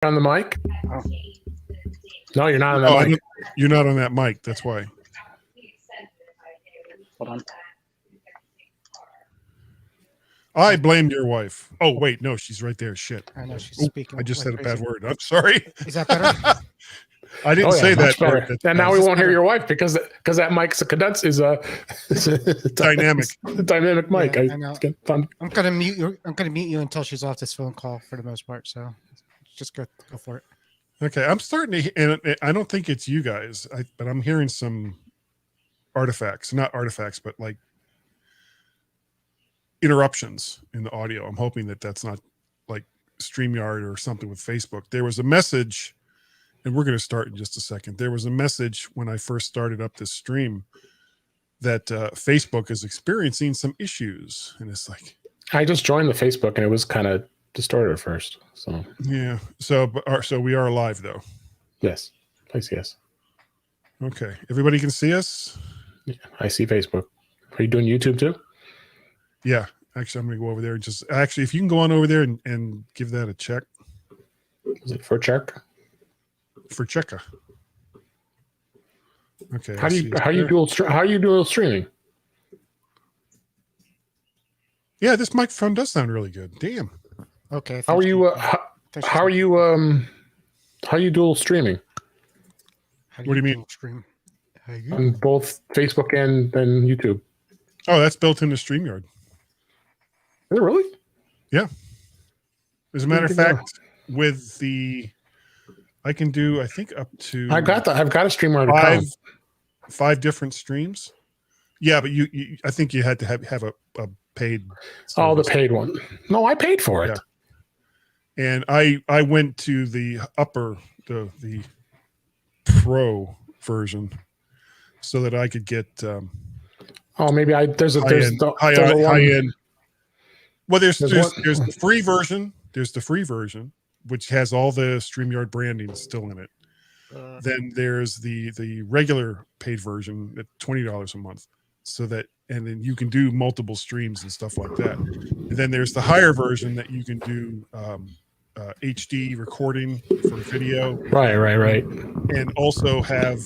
on the mic? Oh. No, you're not on that mic. You're not on that mic. That's why. Hold on. I blamed your wife. Oh, wait. No, she's right there. Shit. I know she's Oop, speaking. I just like said a bad crazy. word. I'm sorry. Is that better? I didn't say much that. better. And now we won't hear your wife because that mic's a condense is a Dynamic. dynamic mic. Yeah, I know. It's fun. I'm gonna mute you. I'm gonna mute you until she's off this phone call for the most part. So just go for it. Okay, I'm starting to, and I don't think it's you guys, but I'm hearing some artifacts, not artifacts, but like interruptions in the audio. I'm hoping that that's not like StreamYard or something with Facebook. There was a message, and we're going to start in just a second. There was a message when I first started up this stream that Facebook is experiencing some issues, and it's like, I just joined the Facebook and it was kind of distorted at first. So yeah. So we are live though. yes, please yes. Okay, everybody can see us. Yeah, I see Facebook. Are you doing YouTube too? Yeah, actually, I'm going to go over there and just actually, if you can go on over there and give that a check. Is it for check? For checker. Okay. How you dual streaming? Yeah, this microphone does sound really good. Damn. Okay. How are you? How are you dual streaming? How What do you mean? Stream? On both Facebook and YouTube. Oh, that's built into StreamYard. Is it really? Yeah. As a matter of fact, with the, I can do, I think up to. I've got a StreamYard account. Five different streams. Yeah, but you I think you had to have a paid. Oh, the paid one. No, I paid for it. Yeah. And I went to the the pro version so that I could get. Oh, maybe there's high end. Well, there's the free version. There's the free version, which has all the StreamYard branding still in it. Then there's the regular paid version at $20 a month, and then you can do multiple streams and stuff like that. And then there's the higher version that you can do HD recording for video. Right. And also have.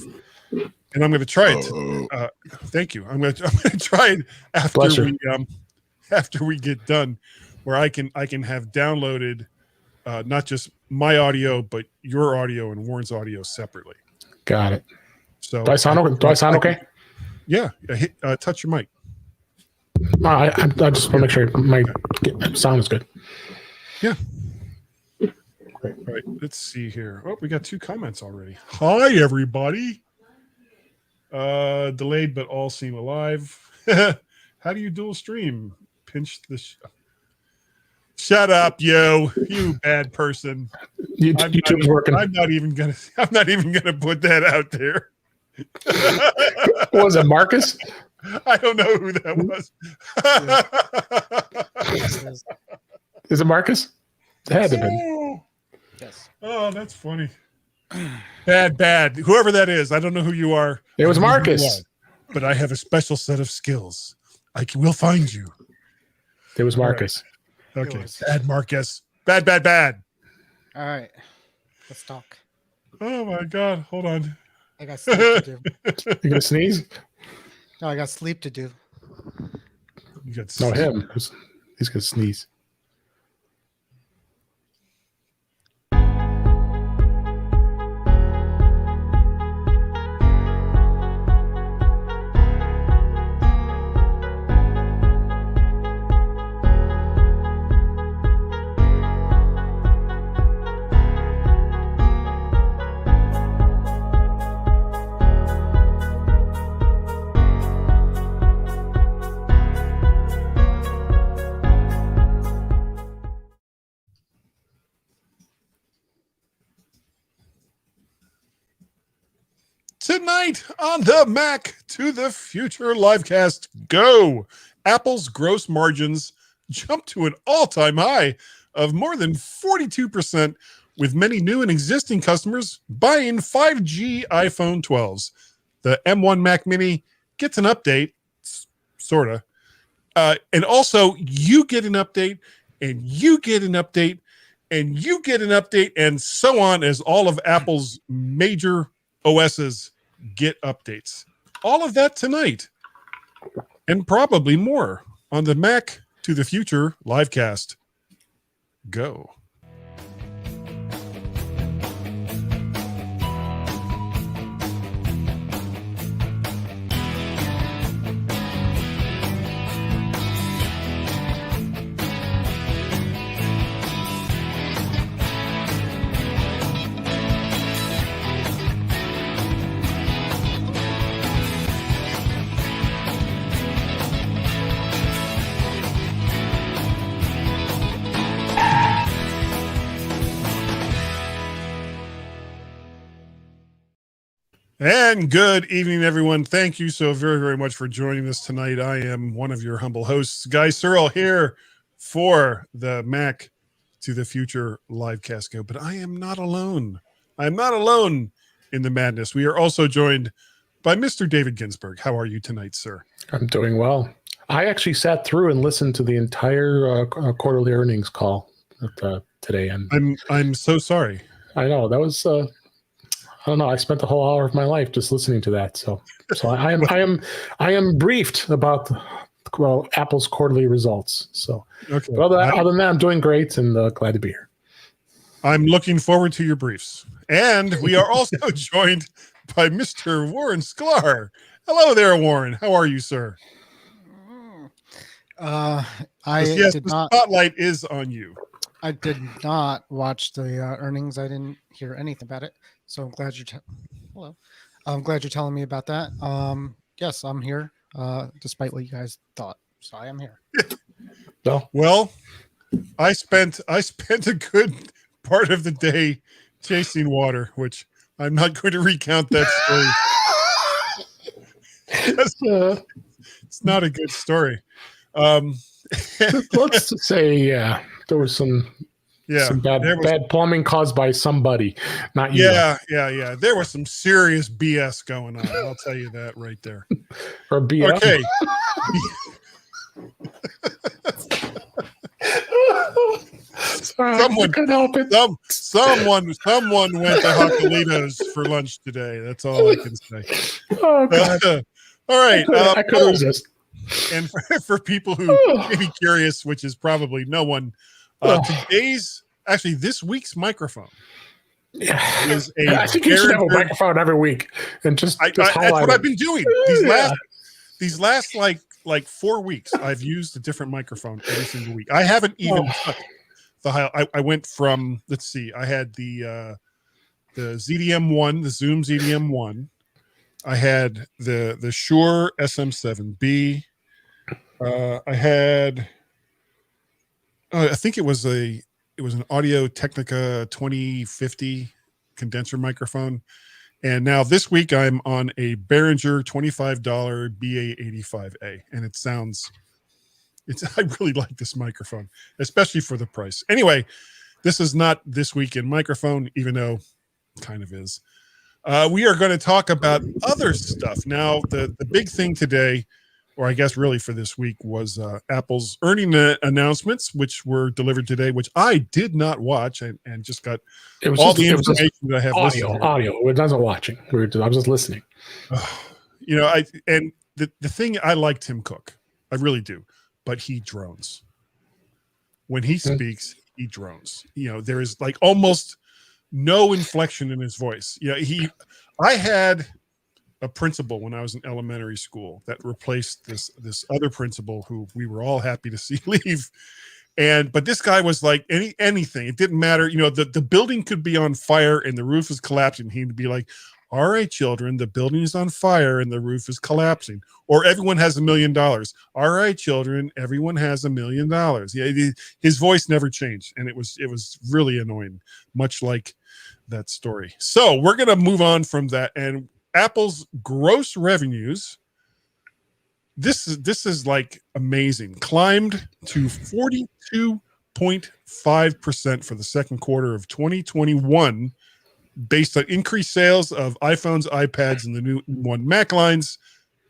And I'm going to try it. Thank you. I'm going to try it after we get done, where I can have downloaded not just my audio but your audio and Warren's audio separately. Got it. So do I sound okay? Yeah. Touch your mic. I just want to make sure my sound is good. Yeah. All right. Let's see here. Oh, we got 2 comments already. Hi, everybody. Delayed, but all seem alive. How do you dual stream? Pinch the. Shut up, you bad person. YouTube's working. I'm not even gonna put that out there. Was it Marcus? I don't know who that was. Is it Marcus? It had to be. Yes. Oh, that's funny. Bad. Whoever that is, I don't know who you are. It was Marcus. But I have a special set of skills. We'll find you. It was Marcus. Right. Okay. Bad Marcus. Bad. All right. Let's talk. Oh my God. Hold on. I got sleep to do. You gonna sneeze? No, I got sleep to do. You got no him. He's gonna sneeze. Tonight on the Mac to the Future livecast, go! Apple's gross margins jumped to an all-time high of more than 42%, with many new and existing customers buying 5G iPhone 12s. The M1 Mac Mini gets an update, sorta. And also, you get an update, and you get an update, and you get an update, and so on as all of Apple's major OSs get updates. All of that tonight, and probably more on the Mac to the Future livecast. Go. And good evening, everyone. Thank you so very, very much for joining us tonight. I am one of your humble hosts, Guy Searle, here for the Mac to the Future livecast go. But I am not alone. I'm not alone in the madness. We are also joined by Mr. David Ginsburg. How are you tonight, sir? I'm doing well. I actually sat through and listened to the entire quarterly earnings call today, and I'm so sorry. I know that was. I don't know. I spent the whole hour of my life just listening to that. So I am briefed about Apple's quarterly results. So Okay. other than that, I'm doing great and glad to be here. I'm looking forward to your briefs. And we are also joined by Mr. Warren Sklar. Hello there, Warren. How are you, sir? Yes, the spotlight is on you. I did not watch the earnings. I didn't hear anything about it. So I'm glad you're hello. I'm glad you're telling me about that. Yes, I'm here, despite what you guys thought. So I am here. Well, I spent a good part of the day chasing water, which I'm not going to recount that story. It's not a good story. Let's say, there was some bad plumbing caused by somebody, not you. Yeah. There was some serious BS going on. I'll tell you that right there. Or BS. Okay. Someone couldn't help it. Someone went to Hoccolitos for lunch today. That's all I can say. Oh, God. All right. I couldn't resist. And for people who may be curious, which is probably no one, this week's microphone is I think you should have a microphone every week and just that's what I've been doing these last like 4 weeks. I've used a different microphone every single week. I haven't even touched the I went from, let's see, I had the ZDM1, the Zoom ZDM1. I had the Shure SM7B. I had I think it was an Audio Technica 2050 condenser microphone. And now this week I'm on a Behringer $25 BA85A, and I really like this microphone, especially for the price. Anyway, this is not This Week in Microphone, even though it kind of is. We are going to talk about other stuff. Now, the big thing today, or I guess really for this week, was Apple's earning announcements, which were delivered today, which I did not watch and just got the information that I have. Audio. It doesn't watching. I was just listening. The thing, I like Tim Cook. I really do. But he drones. When he speaks, he drones. There is like almost no inflection in his voice. I had a principal when I was in elementary school that replaced this other principal who we were all happy to see leave. But this guy was like anything. It didn't matter. The building could be on fire and the roof is collapsing. He'd be like, all right, children, the building is on fire and the roof is collapsing. Or everyone has $1 million. All right, children, everyone has $1 million. Yeah, his voice never changed. And it was really annoying, much like that story. So we're going to move on from that. And Apple's gross revenues, this is like amazing, climbed to 42.5% for the second quarter of 2021, based on increased sales of iPhones, iPads, and the new M1 Mac lines,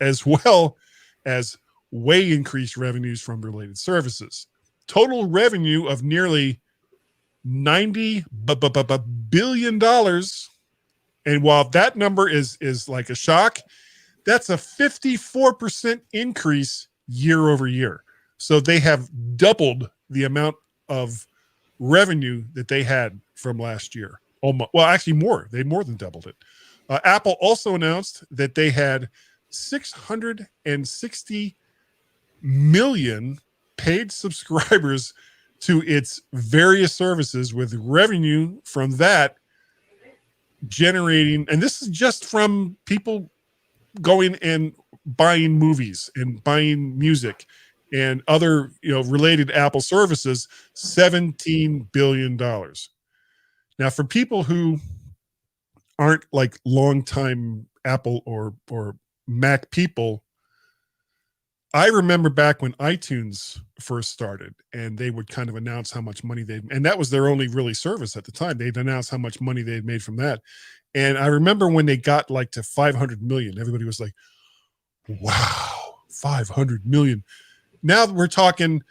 as well as way increased revenues from related services. Total revenue of nearly $90 billion. And while that number is like a shock, that's a 54% increase year over year. So they have doubled the amount of revenue that they had from last year. Almost, well, actually more. They more than doubled it. Apple also announced that they had 660 million paid subscribers to its various services, with revenue from that generating, and this is just from people going and buying movies and buying music and other, related Apple services, $17 billion. Now, for people who aren't like longtime Apple or Mac people, I remember back when iTunes first started and they would kind of announce how much money and that was their only really service at the time. They'd announce how much money they'd made from that. And I remember when they got like to 500 million, everybody was like, wow, 500 million. Now we're talking,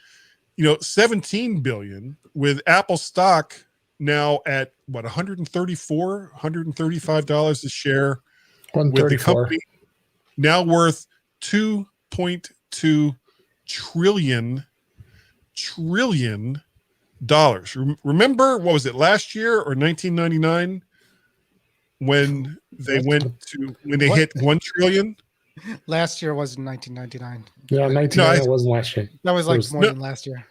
17 billion, with Apple stock now at what, $135 a share, with the company now worth $2.2 trillion. Remember, what was it, last year or 1999 when they hit 1 trillion? Last year was in 1999. Yeah, 1999 wasn't last year. That was like more than last year.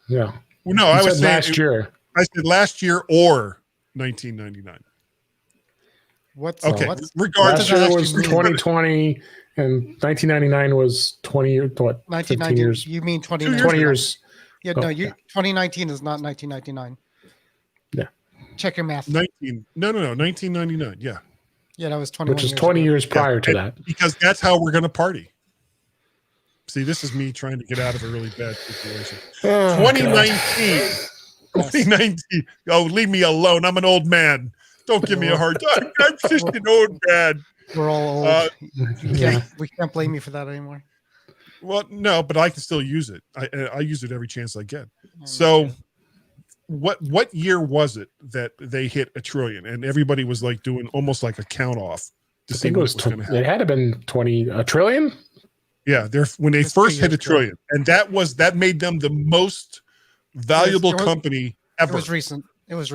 Yeah. Well, no, I was saying last year. I said last year or 1999. Last Regardless, year was 2020, and 1999 was 20 years. What? 15 years. You mean 2019? 20 years. Yeah, no, 2019 is not 1999. Yeah. Check your math. 1999. Yeah. Yeah, that was 21 Which is 20 years prior to that. Because that's how we're going to party. See, this is me trying to get out of a really bad situation. 2019. 2019. Oh, leave me alone. I'm an old man. Don't give me a hard time. I'm just an old man. We're all old. We can't blame you for that anymore. Well, no, but I can still use it. I use it every chance I get. So what year was it that they hit a trillion and everybody was like doing almost like a count off to see what was going to happen? It had to been a trillion. Yeah, when they first hit a trillion, and that made them the most valuable company ever. It was recent. It was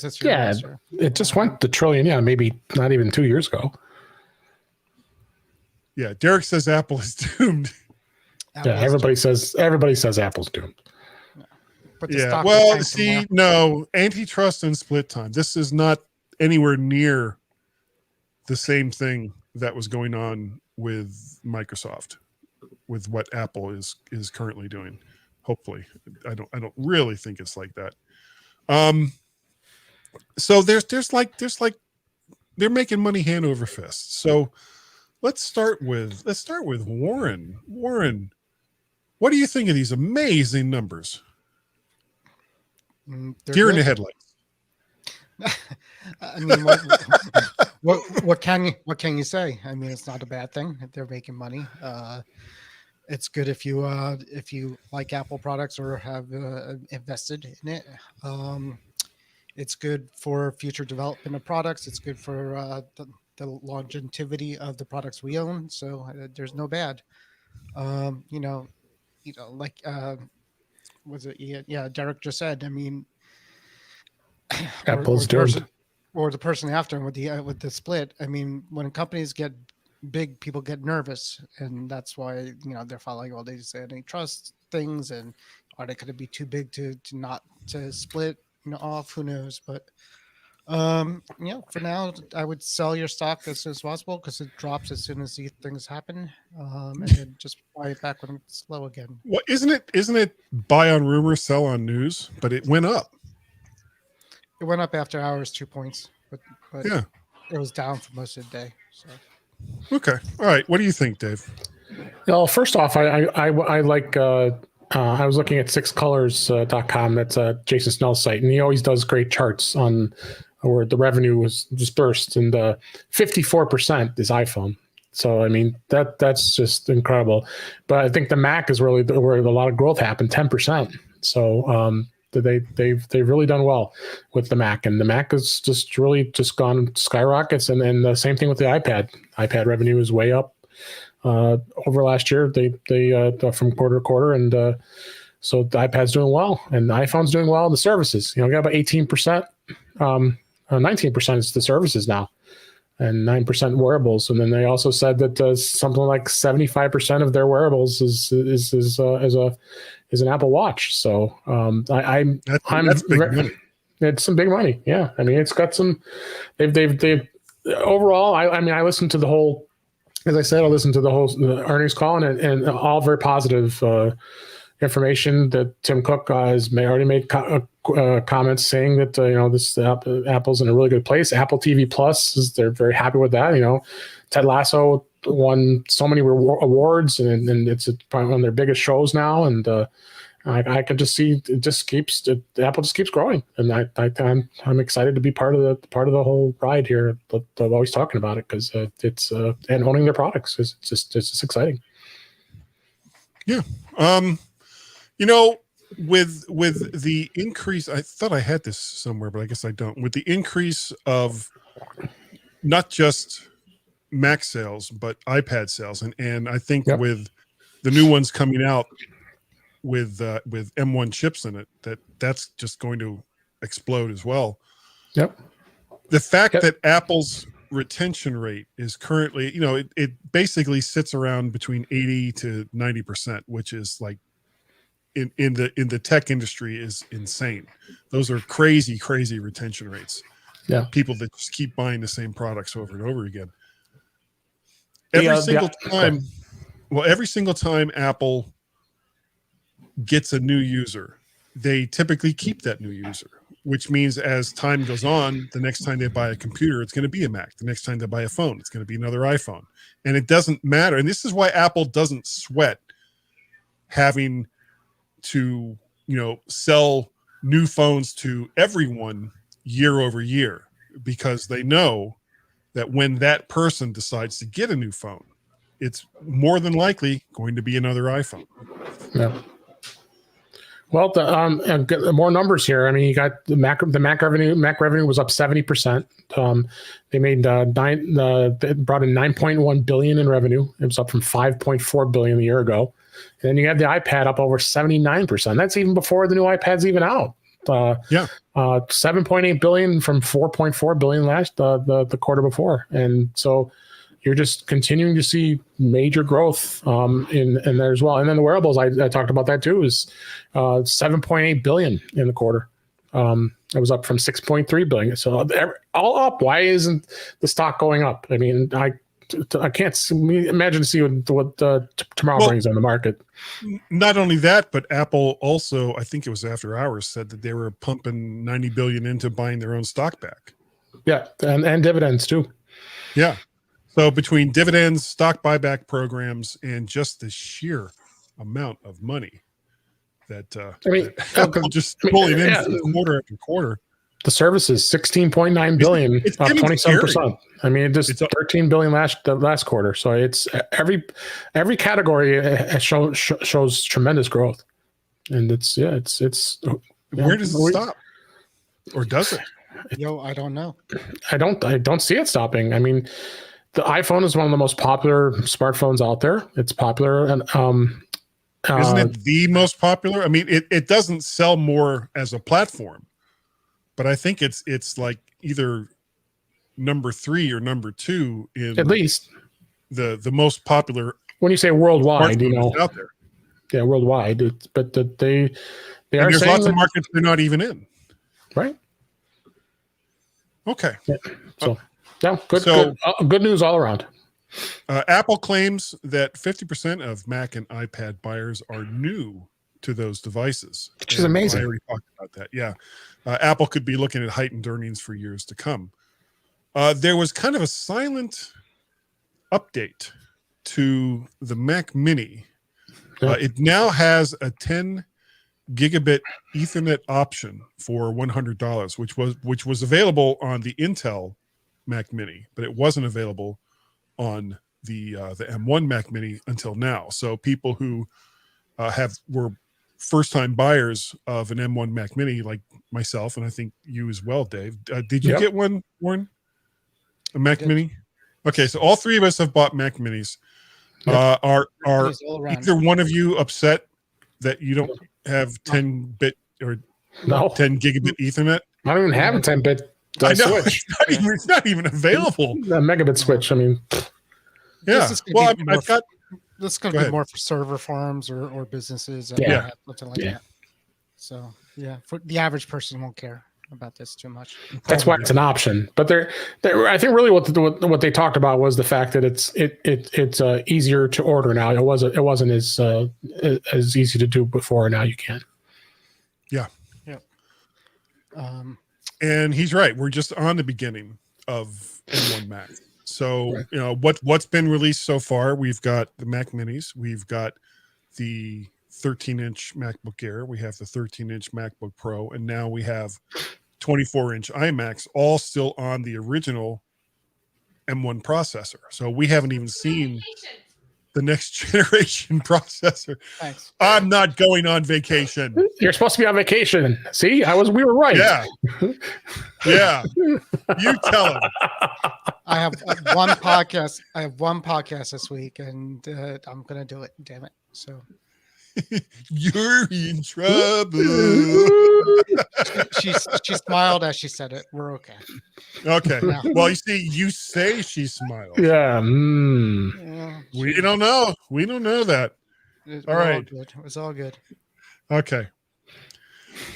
this year. Yeah, it just went to trillion. Yeah, maybe not even 2 years ago. Yeah, Derek says Apple is doomed. Everybody says Apple's doomed. But no, antitrust and split time. This is not anywhere near the same thing that was going on with Microsoft, with what Apple is currently doing. Hopefully, I don't really think it's like that. So there's they're making money hand over fist. So let's start with Warren. Warren, what do you think of these amazing numbers? Deer in the headlights. I mean, what can you say? I mean, it's not a bad thing. They're making money. It's good if you like Apple products or have invested in it. It's good for future development of products. It's good for the longevity of the products we own. So there's no bad. Was it? Yeah, Derek just said. I mean, Apple's doomed. Or the person after with the split. I mean, when companies get big, people get nervous, and that's why they're following all these antitrust things. And are they going to be too big to not to split off? Who knows? But for now, I would sell your stock as soon as possible because it drops as soon as these things happen, and then just buy it back when it's low again. Well, isn't it buy on rumor, sell on news? But it went up. It went up after hours 2 points, but yeah, it was down for most of the day. So. Okay, all right. What do you think, Dave? Well, first off, I like. I was looking at sixcolors.com. That's Jason Snell's site, and he always does great charts on where the revenue was dispersed, and 54% is iPhone. So I mean that's just incredible. But I think the Mac is really where a lot of growth happened, 10%. So they've really done well with the Mac, and the Mac has just really just gone skyrockets. And then the same thing with the iPad. iPad revenue is way up over last year. They from quarter to quarter, and so the iPad's doing well, and the iPhone's doing well. And the services, got about 18%, 19% is the services now, and 9% wearables. And then they also said that something like 75% of their wearables is an Apple Watch. So that's big money. It's some big money. Yeah, I mean, it's got some. They've overall. I listened to the whole. As I said, I listened to the whole earnings call, and all very positive information. That Tim Cook has already made comments saying that this Apple's in a really good place. Apple TV Plus they're very happy with that. Ted Lasso won so many awards, and it's probably one of their biggest shows now. And I can just see Apple just keeps growing, and I'm excited to be part of the whole ride here. But I'm always talking about it because it's and owning their products is just exciting. Yeah. With the increase, I thought I had this somewhere, but I guess I don't. With the increase of not just Mac sales, but iPad sales, and I think with the new ones coming out with M1 chips in it, that's just going to explode as well. Yep. The fact that Apple's retention rate is currently, it basically sits around between 80 to 90%, which is like in the tech industry is insane. Those are crazy retention rates. Yeah. People that just keep buying the same products over and over again. Every single time Apple gets a new user, they typically keep that new user, which means as time goes on, the next time they buy a computer, it's going to be a Mac. The next time they buy a phone, it's going to be another iPhone. And it doesn't matter. And this is why Apple doesn't sweat having to, sell new phones to everyone year over year, because they know that when that person decides to get a new phone, it's more than likely going to be another iPhone. Yeah. Well, more numbers here. I mean, you got the Mac revenue. Mac revenue was up 70%. They made they brought in $9.1 billion in revenue. It was up from $5.4 billion a year ago. And then you have the iPad up over 79%. That's even before the new iPad's even out. 7.8 billion from 4.4 billion last the quarter before, and so you're just continuing to see major growth in there as well. And then the wearables, I talked about that too, is 7.8 billion in the quarter. It was up from 6.3 billion. So all up. Why isn't the stock going up? I mean, I can't imagine to see what tomorrow brings on the market. Not only that, but Apple also, I think it was after hours, said that they were pumping 90 billion into buying their own stock back. Yeah, and dividends too. Yeah. So between dividends, stock buyback programs, and just the sheer amount of money that Apple just pulling in quarter after quarter. The services, 16.9 billion, it's up 27%. Scary. I mean, it's 13 billion last quarter. So it's every category shows tremendous growth, and it's. Where does it stop, or does it? I don't know. I don't see it stopping. I mean, the iPhone is one of the most popular smartphones out there. It's popular, and isn't it the most popular? I mean, it doesn't sell more as a platform. But I think it's like either number 3 or number 2 in at least the most popular. When you say worldwide, out there. Yeah, worldwide. But they are. There's lots of markets they're not even in. Right. Okay. Yeah. So good news all around. Apple claims that 50% of Mac and iPad buyers are new to those devices, which is amazing. I already talked about that. Yeah. Apple could be looking at heightened earnings for years to come. There was kind of a silent update to the Mac Mini. It now has a 10 gigabit Ethernet option for $100, which was available on the Intel Mac Mini, but it wasn't available on the M1 Mac Mini until now. So people who were first-time buyers of an M1 Mac Mini, like myself, and I think you as well, Dave. Did you get one, Warren? A Mac Mini? Okay, so all three of us have bought Mac Minis. Yep. Are either one of you upset that you don't have 10-bit or 10 gigabit Ethernet? I don't even have a 10-bit switch. It's not even available. A megabit switch. I mean, yeah. Well, I've got. This is going to be more for server farms or businesses. Something like that. So for the average person won't care about this too much. That's why it's an option. But I think really what they talked about was the fact that it's easier to order now. It wasn't as easy to do before. Now you can. Yeah. And he's right. We're just on the beginning of M1 Mac. So what's been released so far? We've got the Mac Minis. We've got the 13-inch MacBook Air. We have the 13-inch MacBook Pro, and now we have 24-inch iMacs, all still on the original M1 processor. So we haven't even seen the next generation processor. Thanks. I'm not going on vacation. You're supposed to be on vacation. See, we were right. Yeah. Yeah. You tell him. I have one podcast. I have one podcast this week, and I'm going to do it. Damn it. So you're in trouble. she smiled as she said it. We're okay. Okay. Now, well, you say she smiled. Yeah. We don't know. We don't know that. All right. It was all good. Okay.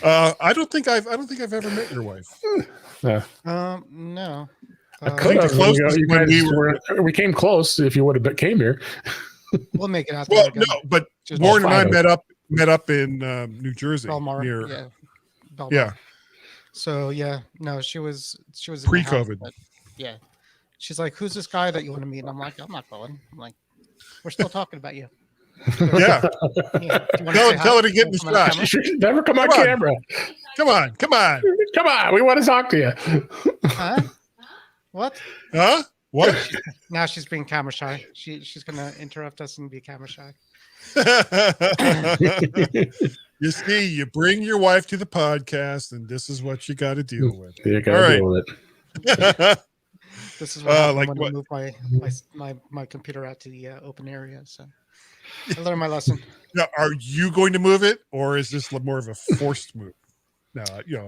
I don't think I've ever met your wife. No. I could have. We came close. If you would have came here, we'll make it out. Well, no, but Warren and I met up in New Jersey. Belmar, Belmar. Yeah. So no, she was pre-COVID. House, yeah, she's like, "Who's this guy that you want to meet?" And I'm like, "I'm not going." I'm like, "We're still talking about you." Yeah. Tell her to get in the shot. Never come on camera. Come on. We want to talk to you. Huh? What? Huh? What? Now she's being camera shy. She's gonna interrupt us and be camera shy. You see, you bring your wife to the podcast, and this is what you got to deal with. You got to deal with it. This is what I'm like going to move my computer out to the open area. So I learned my lesson. Now, are you going to move it, or is this more of a forced move? No,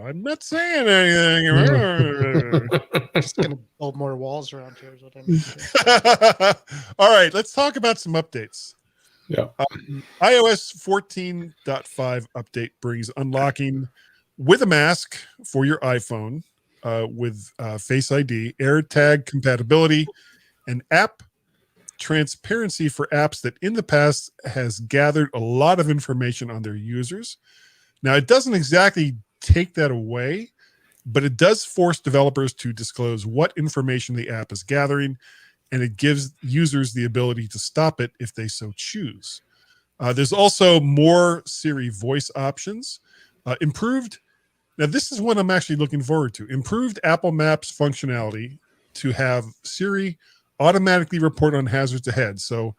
I'm not saying anything. Just going to build more walls around here is what I need to do. All right, let's talk about some updates. Yeah. iOS 14.5 update brings unlocking with a mask for your iPhone with Face ID, AirTag compatibility, and app transparency for apps that in the past has gathered a lot of information on their users. Now, it doesn't exactly take that away, but it does force developers to disclose what information the app is gathering, and it gives users the ability to stop it if they so choose. There's also more Siri voice options, improved. Now, this is what I'm actually looking forward to. Improved Apple Maps functionality to have Siri automatically report on hazards ahead. So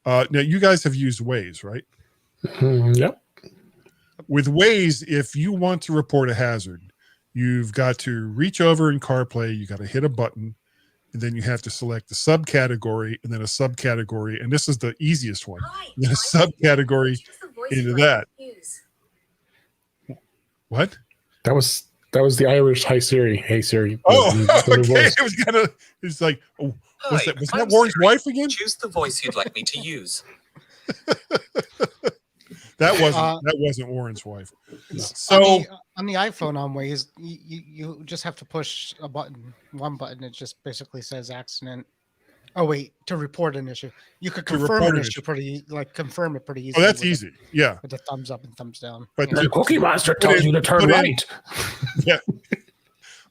now you guys have used Waze, right? Yep. With Waze, if you want to report a hazard, you've got to reach over in CarPlay. You got to hit a button, and then you have to select a subcategory and then a subcategory. And this is the easiest one. And then a subcategory into that. What? That was the Irish "Hi Siri." Hey Siri. Oh, okay. It's like, oh, was that Warren's wife again? Choose the voice you'd like me to use. That wasn't Warren's wife. So on the iPhone on Waze, you just have to push one button. It just basically says accident. Oh wait, to report an issue. You could confirm an issue confirm it pretty easily. Oh, that's easy. Yeah. With the thumbs up and thumbs down. But the Cookie Monster tells you to turn right. Yeah.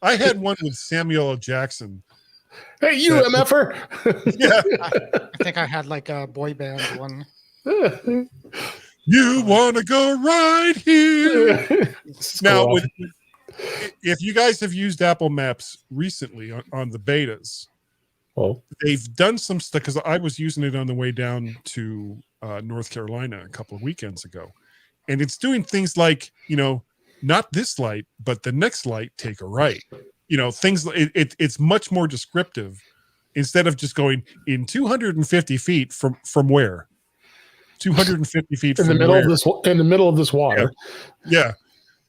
I had one with Samuel L. Jackson. Hey, you MFer. Yeah. I think I had like a boy band one. You want to go right here. Now, if you guys have used Apple Maps recently on the betas, they've done some stuff, because I was using it on the way down to North Carolina a couple of weekends ago. and it's doing things like, not this light, but the next light, take a right. Things it's much more descriptive instead of just going in 250 feet from where 250 feet in from the middle where? of this in the middle of this water. Yeah.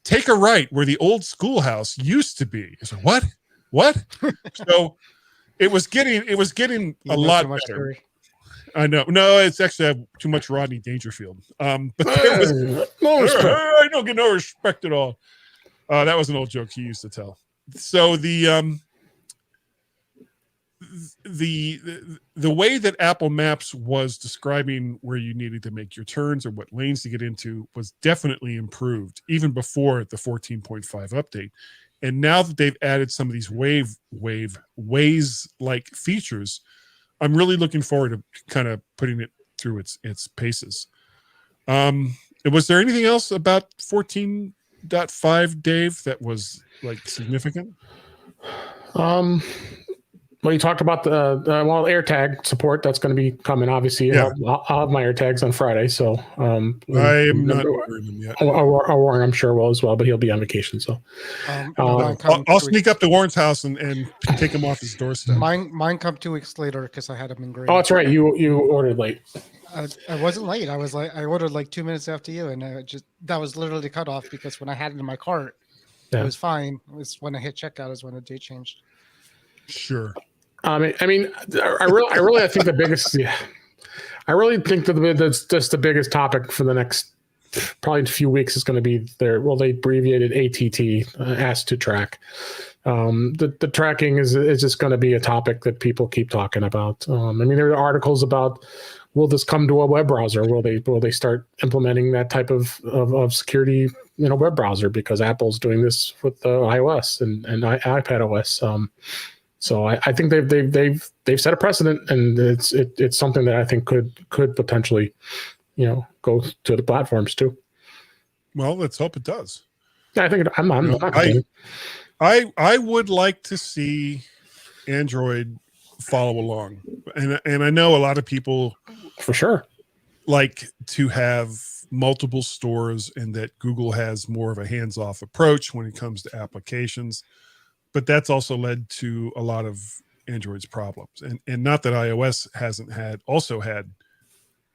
Take a right where the old schoolhouse used to be. It's like, what? So it was getting a lot better. Siri. I know. No, it's actually too much Rodney Dangerfield. But there was No respect. I don't get no respect at all. That was an old joke he used to tell. So the way that Apple Maps was describing where you needed to make your turns or what lanes to get into was definitely improved even before the 14.5 update. And now that they've added some of these Waze-like features, I'm really looking forward to kind of putting it through its paces. Was there anything else about 14.5, Dave, that was like significant? Well, you talked about the AirTag support that's going to be coming. Obviously, Yeah. I'll have my AirTags on Friday, so I am not wearing them yet. Warren, I'm sure, will as well, but he'll be on vacation. So I'll sneak up to Warren's house and take him off his doorstep. Mine come 2 weeks later because I had them in green. Oh, that's right. You ordered late. I wasn't late. I ordered like 2 minutes after you, and that was literally the cutoff because when I had it in my cart, it was fine. It was when I hit checkout is when the date changed. Sure. I really think the biggest. Yeah, I really think that's just the biggest topic for the next probably few weeks is going to be they abbreviated ATT, asked to track. The tracking is just going to be a topic that people keep talking about. There are articles about, will this come to a web browser? Will they start implementing that type of security, web browser, because Apple's doing this with iOS and iPad OS. So I think they've set a precedent, and it's something that I think could potentially, go to the platforms too. Well, let's hope it does. Yeah, I think I would like to see Android follow along, and I know a lot of people for sure like to have multiple stores, and that Google has more of a hands-off approach when it comes to applications. But that's also led to a lot of Android's problems. And not that iOS hasn't had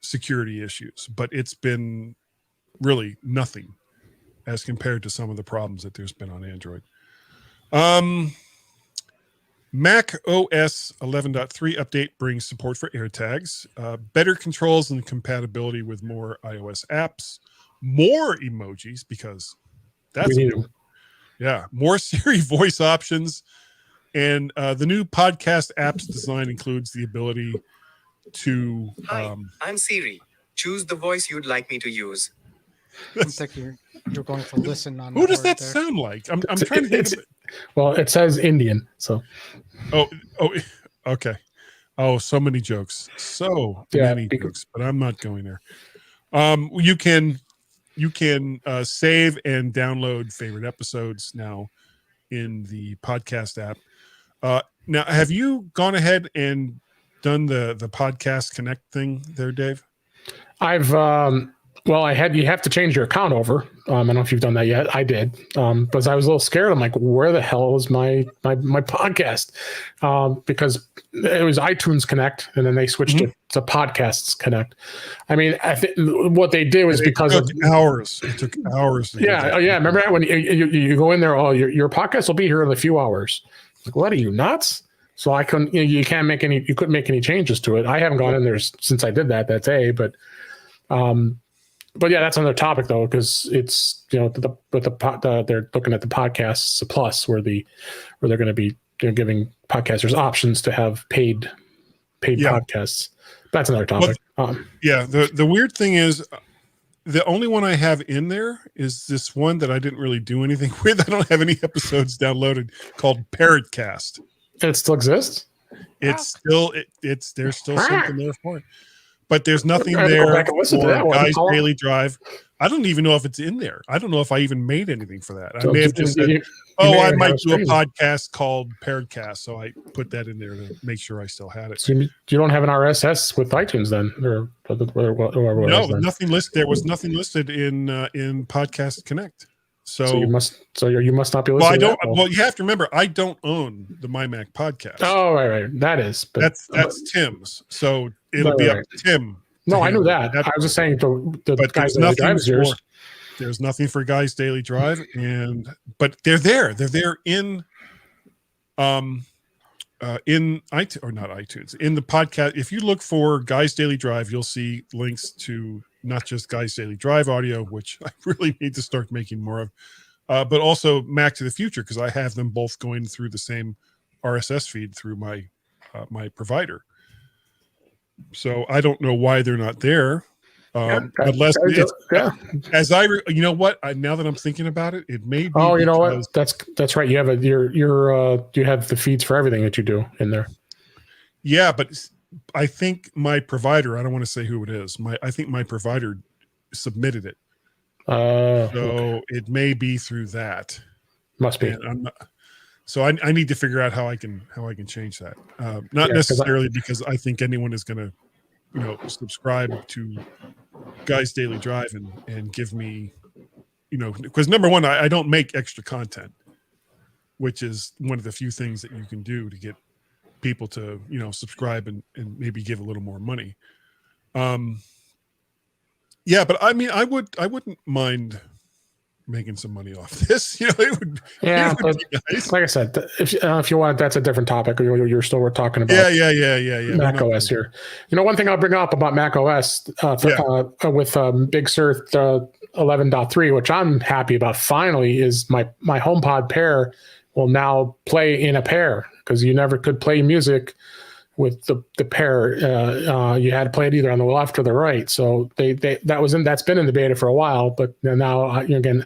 security issues, but it's been really nothing as compared to some of the problems that there's been on Android. Mac OS 11.3 update brings support for AirTags, better controls and compatibility with more iOS apps, more emojis, because that's more Siri voice options, and the new podcast apps design includes the ability to. Hi, I'm Siri. Choose the voice you'd like me to use. Looks like you're going for listen on. Who does that sound like? I'm trying to think of it. Well, it says Indian, so. Oh, okay. Oh, so many jokes, many jokes, but I'm not going there. You can save and download favorite episodes now in the podcast app. Now, have you gone ahead and done the Podcast Connect thing there, Dave? I've you have to change your account over. I don't know if you've done that yet. I did, but I was a little scared. I'm like, where the hell is my podcast? Because it was iTunes Connect, and then they switched it to Podcasts Connect. I think what they did was because it took hours. It took hours. Yeah. Remember that when you go in there? Oh, your podcast will be here in a few hours. Like, what are you, nuts? So I couldn't. You couldn't make any changes to it. I haven't gone in there since I did that day, but. But yeah, that's another topic though, because it's they're looking at the Podcasts Plus, where they're going to be giving podcasters options to have paid podcasts. That's another topic. The weird thing is, the only one I have in there is this one that I didn't really do anything with. I don't have any episodes downloaded, called Parrotcast. It still exists. It's still there's still something there for it. but there's nothing I had to go there back and listen to for that one. Guy's How long- Daily Drive. I don't even know if it's in there. I don't know if I even made anything for that. I So may have you- just you- said, you "Oh, may I have might a do a stream. podcast called Pairedcast," so I put that in there to make sure I still had it. So you don't have an RSS with iTunes then, or whatever it No, was then. nothing listed. There was nothing listed in Podcast Connect. So you must not be listening. Well, I to don't. that. Well, you have to remember, I don't own the My Mac podcast. Oh, right. That is. But, That's Tim's. So it'll Right, be right. up to Tim. no, to I knew handle that. I was just saying the But guys there's that nothing drives yours. for. There's nothing for Guys Daily Drive, but they're there. They're there in iTunes, or not iTunes, in the podcast. If you look for Guys Daily Drive, you'll see links to not just Guys Daily Drive audio, which I really need to start making more of, but also Mac to the Future, because I have them both going through the same RSS feed through my my provider. So I don't know why they're not there. Unless it's, as you know what? Now that I'm thinking about it, it may be. Oh, you know what? That's right. You have you have the feeds for everything that you do in there. Yeah, but I think my provider. I don't want to say who it is. I think my provider submitted it. So okay. it may be through that. Must be. And I'm not, so I need to figure out how I can change that. Not necessarily because I think anyone is going to, subscribe to Guys Daily Drive and give me, because number one, I don't make extra content, which is one of the few things that you can do to get people to, subscribe and maybe give a little more money. Yeah, but I mean, I wouldn't mind making some money off this. It would be nice. Like I said, if you want, that's a different topic. You're still we're talking about. Yeah. Mac OS here. One thing I'll bring up about Mac OS with Big Sur 11.3, which I'm happy about finally, is my HomePod pair will now play in a pair, because you never could play music with the pair. You had to play it either on the left or the right. So that's been in the beta for a while, but now again,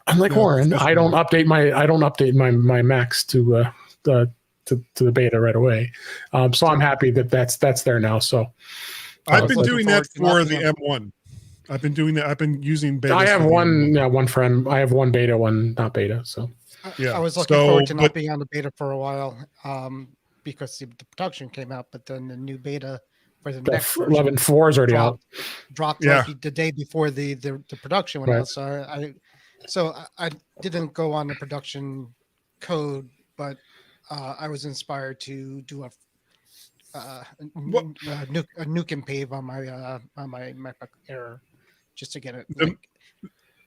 I'm like Warren. I don't update my Macs to the beta right away. So I'm happy that's there now. So I've been doing that for the M1. I've been doing that. I've been using beta. I have one friend. I have one beta, one not beta. So I was looking forward to not being on the beta for a while. Because the production came out, but then the new beta for the next 11.4 is already out. Dropped like the day before the production went out. So I didn't go on the production code, but I was inspired to do a nuke and pave on my MacBook Air just to get it.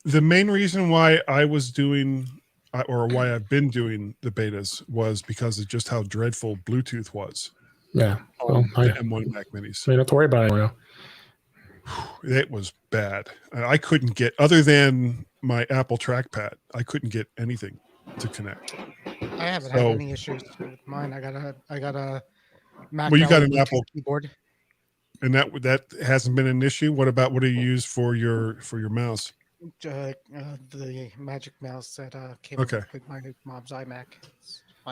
The main reason why I was doing, or why I've been doing the betas, was because of just how dreadful Bluetooth was. Yeah. The M1 Mac Minis. You don't have to worry about it now. It was bad. I couldn't get, other than my Apple trackpad, I couldn't get anything to connect. I haven't had any issues with mine. I got a Mac. Well, you got an Apple keyboard, and that hasn't been an issue. What do you use for your mouse? The Magic Mouse that came with my mom's iMac.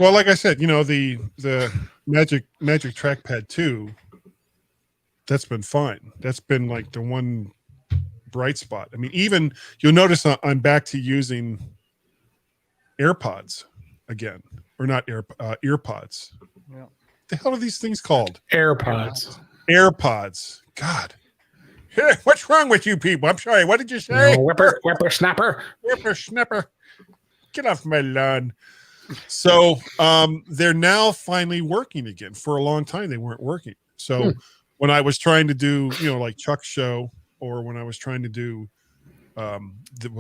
Well, like I said, the Magic Trackpad 2, that's been fine. That's been like the one bright spot. I mean, even you'll notice I'm back to using AirPods again, or not earpods. Yeah. The hell are these things called? AirPods. God. What's wrong with you people? I'm sorry. What did you say? Whippersnapper. Whippersnapper. Get off my lawn. So they're now finally working again. For a long time, they weren't working. So when I was trying to do, like Chuck's show, or when I was trying to do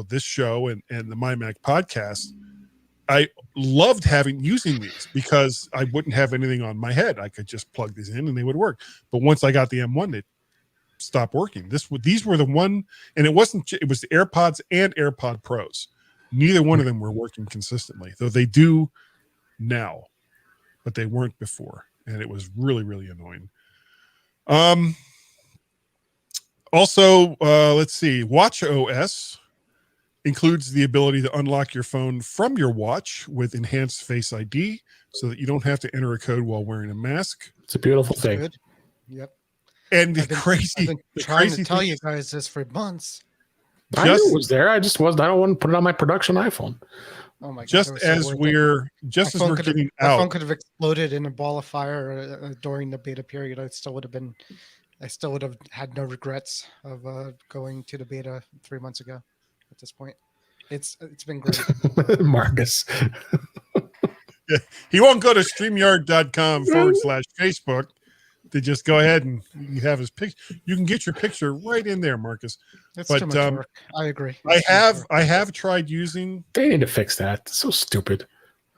this show and the My Mac podcast, I loved using these because I wouldn't have anything on my head. I could just plug these in and they would work. But once I got the M1, they stopped working. These were the one, and it was the AirPods and AirPod Pros. Neither one of them were working consistently, though they do now, but they weren't before, and it was really, really annoying. Also, let's see, Watch OS includes the ability to unlock your phone from your watch with enhanced Face ID, so that you don't have to enter a code while wearing a mask. It's a beautiful thing. Good. Yep. And the I've been crazy trying to tell thing you is guys this for months. I knew it was there. I just wasn't. I don't want to put it on my production iPhone. Oh my god! just it was so as worth it. we're My phone could have getting my phone out. could have exploded in a ball of fire during the beta period. I still would have had no regrets of going to the beta 3 months ago. At this point, it's been great. Marcus. He won't go to StreamYard.com/Facebook to just go ahead and you have his picture. You can get your picture right in there, Marcus. It's But, too much work. I agree. I It's too much work. have tried using. They need to fix that. It's so stupid.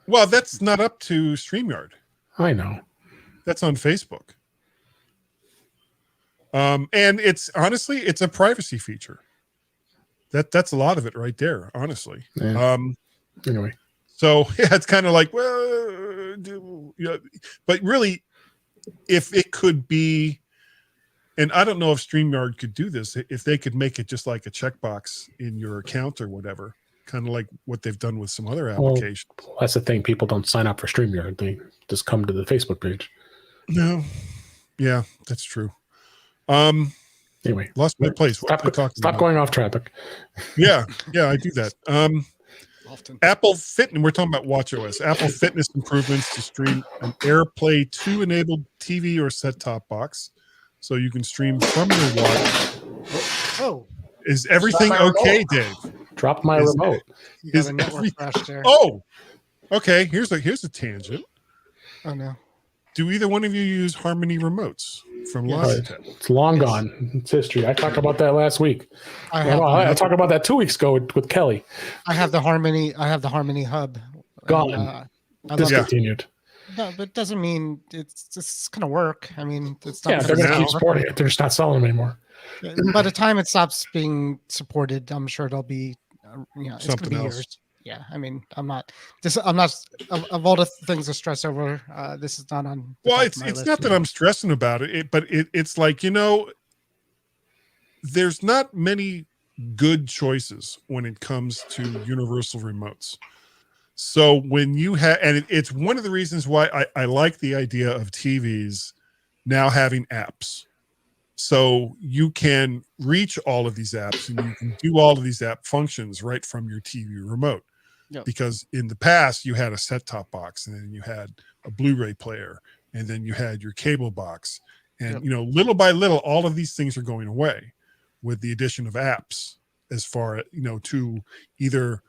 Well, that's not up to StreamYard. I know. That's on Facebook. And it's honestly, it's a privacy feature. That's a lot of it right there, honestly. Yeah. Anyway. So yeah, it's kind of like, well, but really, if it could be, and I don't know if StreamYard could do this, if they could make it just like a checkbox in your account or whatever, kind of like what they've done with some other applications. Well, that's the thing. People don't sign up for StreamYard. They just come to the Facebook page. No. Yeah, that's true. Anyway, Lost my place. Stop going off topic. Yeah, I do that. Often. Apple Fitness, we're talking about WatchOS. Apple Fitness improvements to stream an AirPlay 2 enabled TV or set-top box, so you can stream from your watch. Oh, Is everything okay, Dave? Drop my remote. you got Is a network crash there. Oh, okay. Here's a tangent. Oh no. Do either one of you use Harmony remotes from Yes. Logitech? It's long gone. It's history. I talked about that last week. I talked about that 2 weeks ago with Kelly. I have the Harmony hub. Gone. I love Discontinued. No, but it doesn't mean it's going to work. I mean, it's not. Yeah, they're going to now. keep supporting it. They're just not selling them anymore. By the time it stops being supported, I'm sure it'll be, it's going to Something be else. years. Yeah, I mean, I'm not of all the things to stress over. This is not on. the Well, top it's of my list. not that I'm stressing about it, but it's like, there's not many good choices when it comes to universal remotes. So when you have, and it's one of the reasons why I like the idea of TVs now having apps. So you can reach all of these apps and you can do all of these app functions right from your TV remote. Yep. Because in the past you had a set-top box and then you had a Blu-ray player and then you had your cable box. And, Yep. Little by little, all of these things are going away with the addition of apps as far as, to either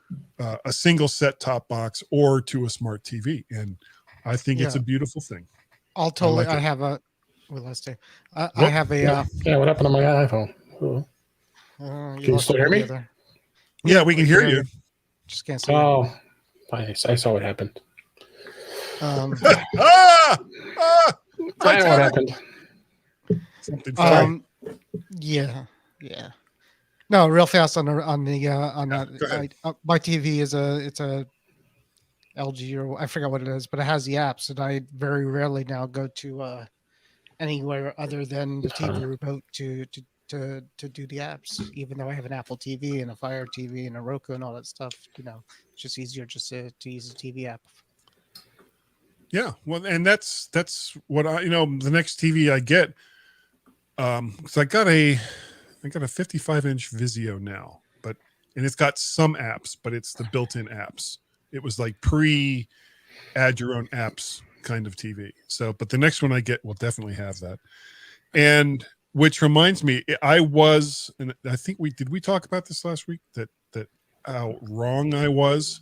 a single set-top box or to a smart TV. And I think it's a beautiful thing. I'll totally. like it. I have a. Well, let's see. I have a. Yeah, what happened to my iPhone? Oh, You you lost still hear me? there. Yeah, we can hear you. Just can't see. I saw what happened. Um, Ah! I know what happened. Something funny. yeah. No, real fast on that. Go ahead. My TV is a LG or I forgot what it is, but it has the apps, and I very rarely now go to anywhere other than the TV remote to do the apps. Even though I have an Apple TV and a Fire TV and a Roku and all that stuff, it's just easier just to use the TV app. Yeah, well, and that's what the next TV I get. So I got a 55-inch Vizio now, and it's got some apps, but it's the built-in apps. It was like add your own apps kind of TV. So, but the next one I get will definitely have that. And which reminds me, and I think did we talk about this last week that how wrong I was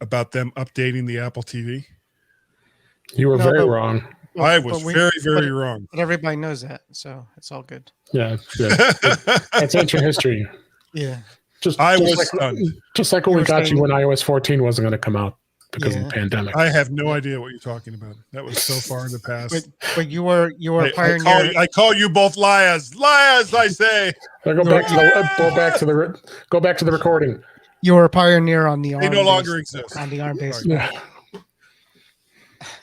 about them updating the Apple TV. You were very wrong. I was very, very wrong. But everybody knows that, so it's all good. Yeah, it's good. That's ancient history. Yeah. I was stunned. Just like when we got you when iOS 14 wasn't going to come out because of the pandemic. I have no idea what you're talking about. That was so far in the past. But you were pioneer. I call you both liars. Liars, I say. Go back to the recording. You were a pioneer on the ARM. They no longer exist. On the ARM-based. Yeah.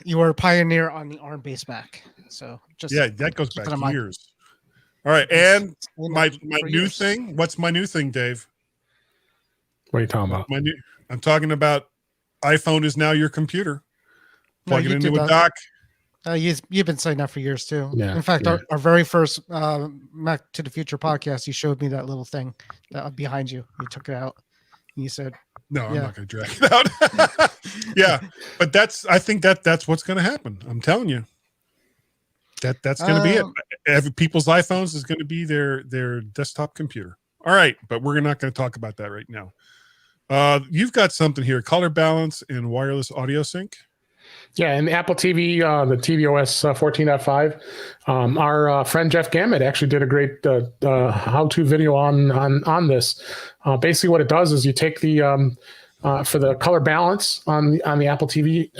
You were a pioneer on the ARM-based Mac. So that goes keep back it in mind. years. All right, and my For new years. thing. What's my new thing, Dave? What are you talking about? I'm talking about iPhone is now your computer. No, Plug it you into did a that. dock. You've been saying that for years too. Yeah, In fact, yeah. our very first Mac to the Future podcast, you showed me that little thing that behind you. You took it out. And you said, No, I'm Yeah. not going to drag it out. Yeah, but I think that's what's going to happen. I'm telling you. That's going to be it. Every people's iPhones is going to be their desktop computer. All right, but we're not going to talk about that right now. You've got something here: color balance and wireless audio sync. Yeah, and the Apple TV, the tvOS 14.5. Our friend Jeff Gamet actually did a great how-to video on this. Basically, what it does is you take the for the color balance on the Apple TV,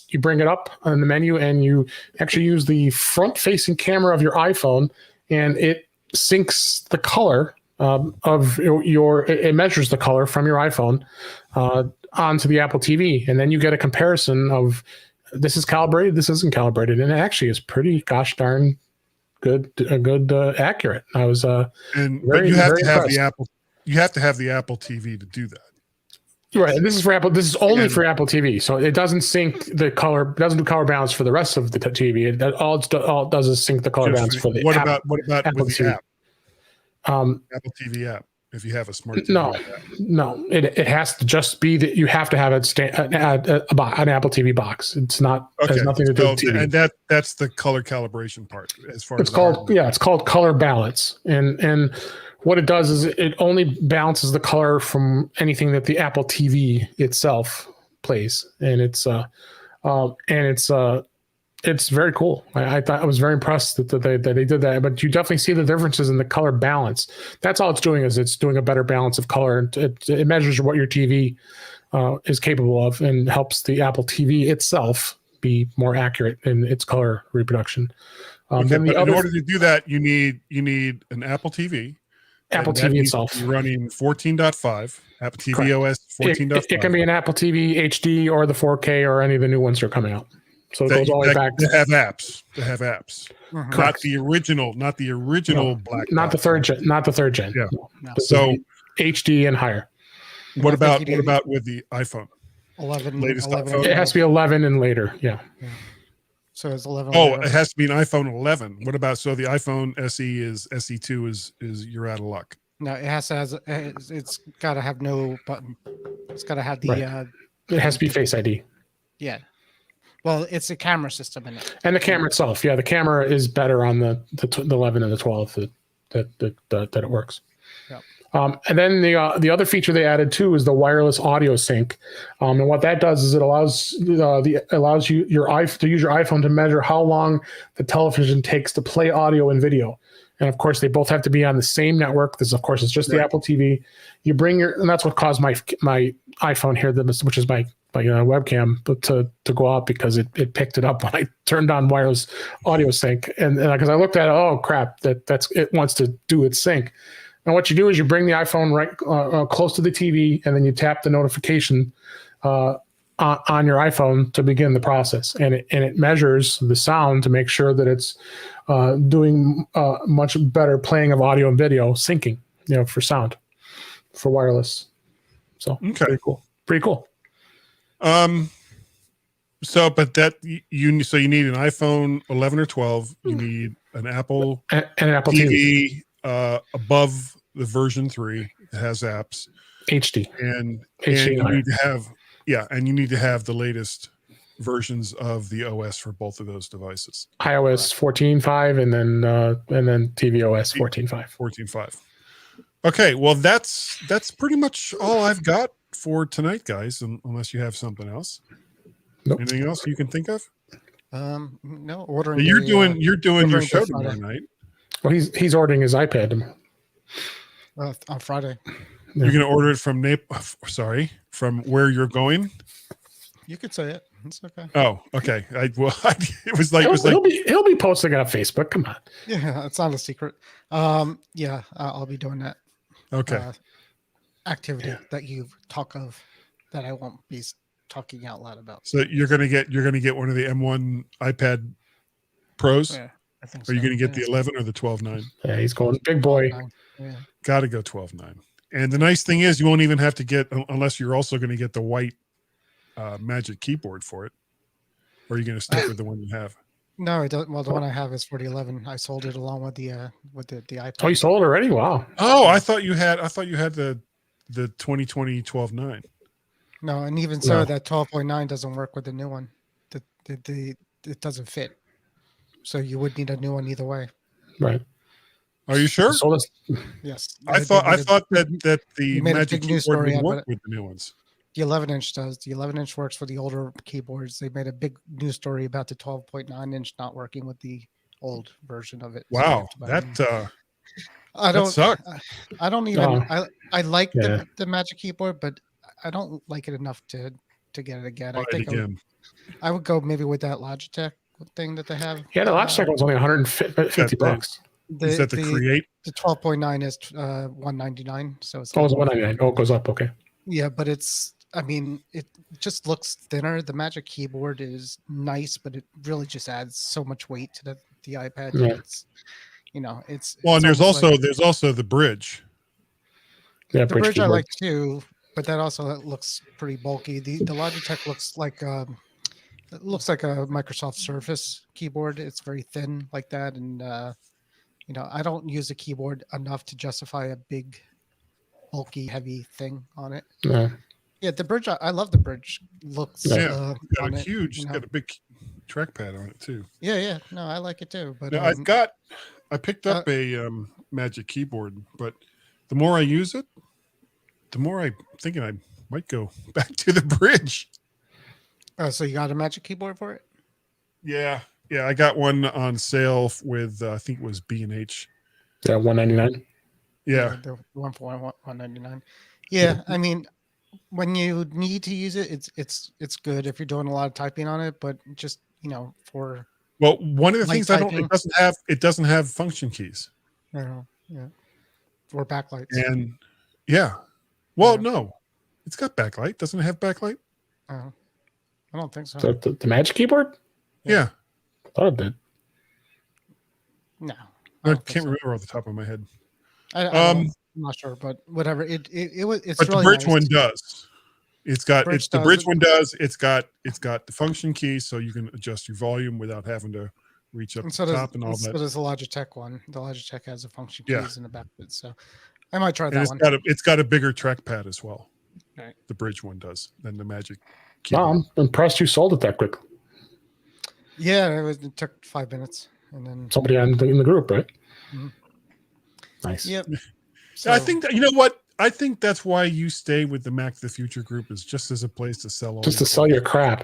you bring it up on the menu and you actually use the front-facing camera of your iPhone, and it syncs the color of it measures the color from your iPhone onto the Apple TV, and then you get a comparison of this is calibrated, this isn't calibrated, and it actually is pretty gosh darn good, accurate. I was but you have to have the Apple. You have to have the Apple TV to do that. Right. This is for Apple. This is only for Apple TV, so it doesn't sync the color. Doesn't do color balance for the rest of the TV. All it does is sync the color balance for the. What about Apple with the TV. app? Apple TV app. If you have a smart TV. No. It has to just be that you have to have an Apple TV box. It's not. Okay. Has nothing to do with TV. And that's the color calibration part. As far It's as called it's called color balance, and what it does is it only balances the color from anything that the Apple TV itself plays, and it's very cool. I thought I was very impressed that they did that. But you definitely see the differences in the color balance. That's all it's doing is it's doing a better balance of color. It measures what your TV is capable of and helps the Apple TV itself be more accurate in its color reproduction. Then in order to do that, you need an Apple TV. Apple TV itself. You're running 14.5, Apple TV OS 14.5. It can be an Apple TV HD or the 4K or any of the new ones that are coming out. So it goes all the way back. They have apps. Mhm. Not the original black. Not the third gen. Not the third gen. Yeah. No. So HD and higher. What about with the iPhone? 11. Latest 11 iPhone? It has to be 11 and later. Yeah. So it's 11. Oh, it has to be an iPhone 11. What about the iPhone SE is SE2 is you're out of luck. No, it has to it's got to have no button. It's got to have the Right. It has to be Face ID. yeah. Well, it's a camera system in it. And the camera itself. Yeah, the camera is better on the 11 and the 12 that it works. Yep. And then the other feature they added too is the wireless audio sync, and what that does is it allows you to use your iPhone to measure how long the television takes to play audio and video, and of course they both have to be on the same network. This, of course, is just the Apple TV. You bring and that's what caused my iPhone here, which is my webcam, but to go out because it picked it up when I turned on wireless audio sync, and because I looked at it, oh crap, that's it wants to do its sync. And what you do is you bring the iPhone right close to the TV, and then you tap the notification on your iPhone to begin the process. And it measures the sound to make sure that it's doing much better playing of audio and video syncing, for sound, for wireless. So okay, pretty cool. So, but you need an iPhone 11 or 12. You need an Apple and an Apple TV. Above the version 3 that has apps HD and HD you need to have the latest versions of the OS for both of those devices. iOS 14.5 and then tvOS 14.5. 14.5. Okay, well that's pretty much all I've got for tonight, guys. Unless you have something else. Nope. Anything else you can think of? No, ordering. You're doing your show Friday. tomorrow night. Well, he's ordering his iPad On Friday. You're going to order it from from where you're going. You could say it. It's okay. Oh, okay. It was he'll be posting it on Facebook. Come on. Yeah, it's not a secret. Yeah, I'll be doing that. Okay. Activity that you talk of that I won't be talking out loud about. So you're gonna get one of the M1 iPad Pros. Yeah, I think so. Are you gonna get the 11 or the 12.9? Yeah, he's going big boy. Yeah. Got to go 12.9. And the nice thing is, you won't even have to get unless you're also going to get the white Magic Keyboard for it. Or are you going to stick with the one you have? No, it doesn't. Well, the one I have is for the 11. I sold it along with the iPad. Oh, you sold already? Wow. Oh, I thought you had the 2020 12.9. No, and even No. so, that 12.9 doesn't work with the new one. It doesn't fit. So you would need a new one either way. Right. Are you sure? Sold us. Yes. I thought that the made a Magic big news Keyboard story would out work about with the new ones. The 11-inch does. The 11-inch works for the older keyboards. They made a big news story about the 12.9-inch not working with the old version of it. So you Wow, have to buy that I don't sucks. I don't even I like Yeah. the Magic Keyboard, but I don't like it enough to get it again. Buy I it think again. I would go maybe with that Logitech thing that they have. Yeah, the Logitech one's only 150 bucks. Is that the Create? The 12.9 is $199, so it's Oh, it's a little- 199. Oh, it goes up. Okay. yeah, but I mean, it just looks thinner. The Magic Keyboard is nice, but it really just adds so much weight to the iPad. Yeah. It's it's Well, and it's almost there's also the Bridge. Yeah, the Bridge I keyboard. like too, but that also looks pretty bulky. The Logitech looks like it looks like a Microsoft Surface keyboard. It's very thin like that, and I don't use a keyboard enough to justify a big, bulky, heavy thing on it. Yeah. Yeah, the Bridge. I love the Bridge. Looks Yeah, It's got on a it, huge, you it's know. got a big trackpad on it too. Yeah. No, I like it too. But Now I picked up a Magic Keyboard, but the more I use it, the more I'm thinking I might go back to the Bridge. so you got a Magic Keyboard for it? Yeah, I got one on sale with I think it was B&H. Yeah, 199. Yeah, The one for $199. Yeah, I mean, when you need to use it, it's good if you're doing a lot of typing on it. But just for well, one of the Light things typing. it doesn't have function keys, yeah, or backlights. and yeah, well, Yeah. no, it's got backlight. Doesn't it have backlight? I don't think so. The Magic Keyboard? Yeah, I thought it did. No, I don't think can't so. remember off the top of my head. I'm not sure, but whatever. It's But really the Bridge nice. one does. It's got Bridge the does Bridge it. one does. It's got the function key, so you can adjust your volume without having to reach up And to so the does top and all so that. does the Logitech one. The Logitech has a function Yeah. keys in the back of it, so I might try And that one. it's got a bigger trackpad as well. Right. The Bridge one does than the Magic Wow, Keyboard. I'm impressed you sold it that quick. Yeah, it took 5 minutes, and then Somebody in the group, right? Mhm. Nice. yep. I think that, you know what? I think that's why you stay with the Mac the Future group, is just as a place to sell all Just to your sell your crap.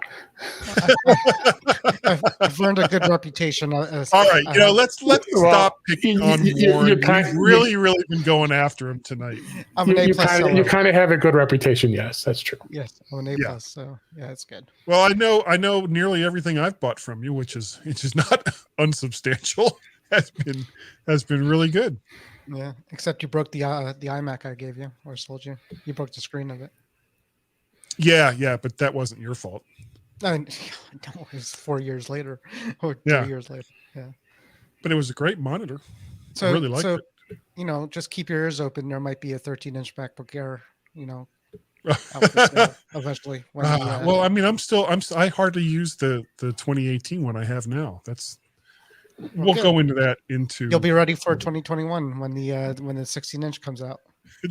I've earned a good reputation. All right, let's Well, stop picking on Warren. you've We've really been going after him tonight. I'm an A plus seller. You kind of have a good reputation. Yes, that's true. Yes, I'm an A Yeah. plus. So yeah, it's good. Well, I know nearly everything I've bought from you, which is not unsubstantial, has been really good. Yeah, except you broke the iMac I gave you or sold you. You broke the screen of it. Yeah, but that wasn't your fault. No, it was 4 years later or 3 Yeah. years later. Yeah. But it was a great monitor. So really liked it. Just keep your ears open. There might be a 13-inch MacBook Air, out for sale eventually. When Well, I mean, I hardly use the 2018 one I have now. We'll good. go into that you'll be ready for 2021 when the 16-inch comes out.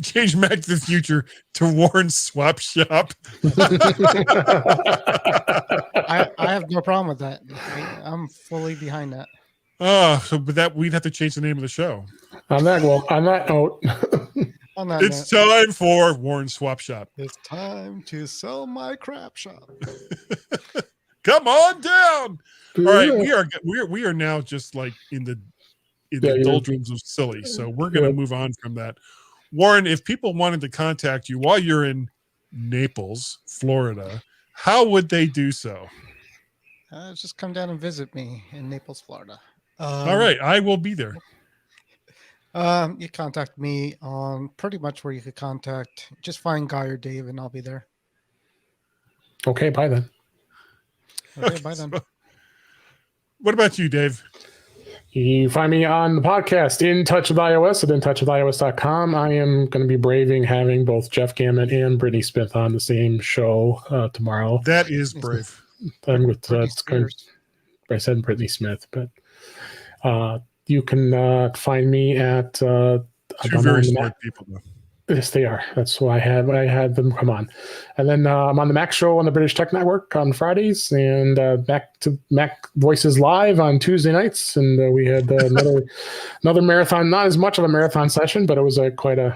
change Mac to the Future to Warren's Swap Shop. I have no problem with that. I'm fully behind that. But we'd have to change the name of the show. on that note, On that It's note, time for Warren's Swap Shop. it's time to sell my crap shop. Come on down. All right, we are now just like in the doldrums of silly. So we're going to move on from that. Warren, if people wanted to contact you while you're in Naples, Florida, how would they do so? Just come down and visit me in Naples, Florida. All right, I will be there. You contact me on pretty much where you could contact. Just find Guy or Dave, and I'll be there. okay, bye then. Okay, bye then. What about you, Dave? You find me on the podcast In Touch with iOS at intouchwithios.com. I am going to be braving having both Jeff Gammon and Brittany Smith on the same show tomorrow. That is brave. I'm with Britney Spears. I said Brittany Smith, but you can find me at Two very smart people, though. Yes, they are. That's why I had them come on. And then I'm on the Mac Show on the British Tech Network on Fridays, and back to Mac Voices Live on Tuesday nights. And we had another marathon, not as much of a marathon session, but it was quite an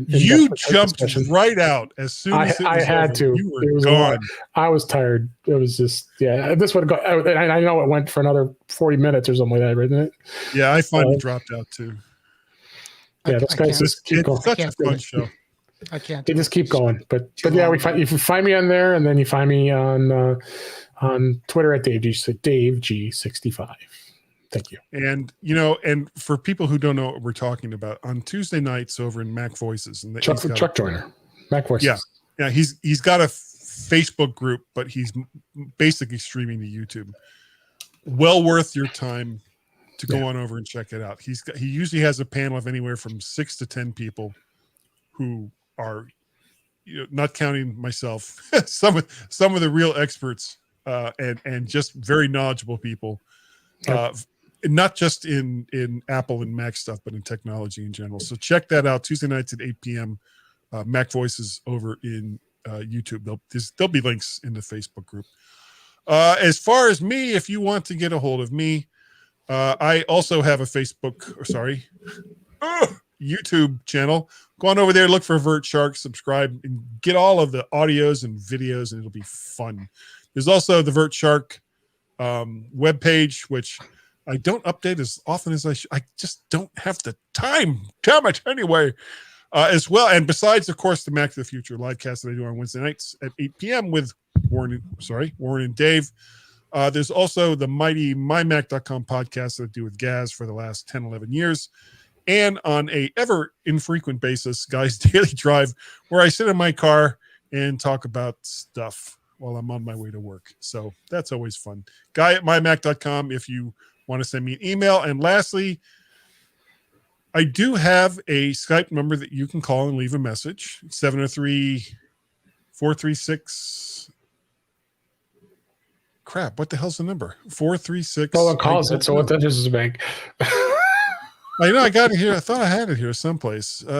You in-depth jumped session. right out as soon as I had over. to. You were It was gone. I was tired. It was just this would go. I know it went for another 40 minutes or something like that, didn't it? Yeah, I finally dropped out too. Yeah, those guys just keep going. It's such a fun show. I can't. They just keep going, but yeah, you find me on there, and then you find me on Twitter at DaveG65. Thank you. And and for people who don't know what we're talking about, on Tuesday nights over in Mac Voices, and Chuck Joyner, Mac Voices. Yeah, he's got a Facebook group, but he's basically streaming to YouTube. Well worth your time to go on over and check it out. He usually has a panel of anywhere from 6 to 10 people who are, not counting myself, some of the real experts and just very knowledgeable people, not just in Apple and Mac stuff, but in technology in general. So check that out Tuesday nights at 8 p.m. Mac Voices over in YouTube. There'll be links in the Facebook group. As far as me, if you want to get a hold of me, I also have a YouTube channel. Go on over there, look for Vert Shark, subscribe, and get all of the audios and videos, and it'll be fun. There's also the Vert Shark webpage, which I don't update as often as I should. I just don't have the time. Damn it. Anyway, as well. And besides, of course, the Mac to the Future live cast that I do on Wednesday nights at 8 p.m. with Warren and Dave. There's also the mighty mymac.com podcast that I do with Gaz for the last 10, 11 years. And on a ever infrequent basis, Guy's Daily Drive, where I sit in my car and talk about stuff while I'm on my way to work. So that's always fun. Guy at mymac.com if you want to send me an email. And lastly, I do have a Skype number that you can call and leave a message. 703-436. Crap, what the hell's the number? 436. No one calls it, so what that is a bank. I got it here. I thought I had it here someplace. I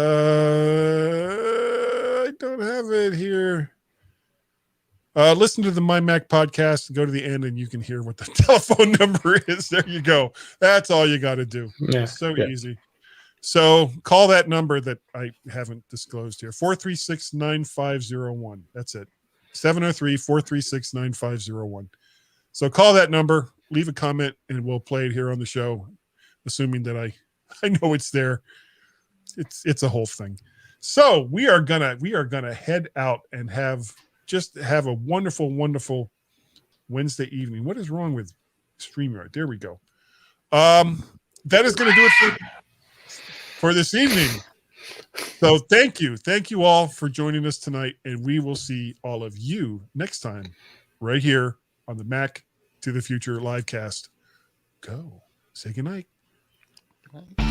don't have it here. Listen to the My Mac podcast and go to the end, and you can hear what the telephone number is. There you go. That's all you got to do. Yeah, so easy. So call that number that I haven't disclosed here. 436-9501. That's it. 703-436-9501. So call that number, leave a comment, and we'll play it here on the show, assuming that I know it's there. It's a whole thing. So we are gonna head out and have a wonderful, wonderful Wednesday evening. What is wrong with StreamYard? There we go. That is gonna do it for this evening. So thank you all for joining us tonight, and we will see all of you next time right here on the Mac to the Future livecast. Go. Say goodnight. Good night.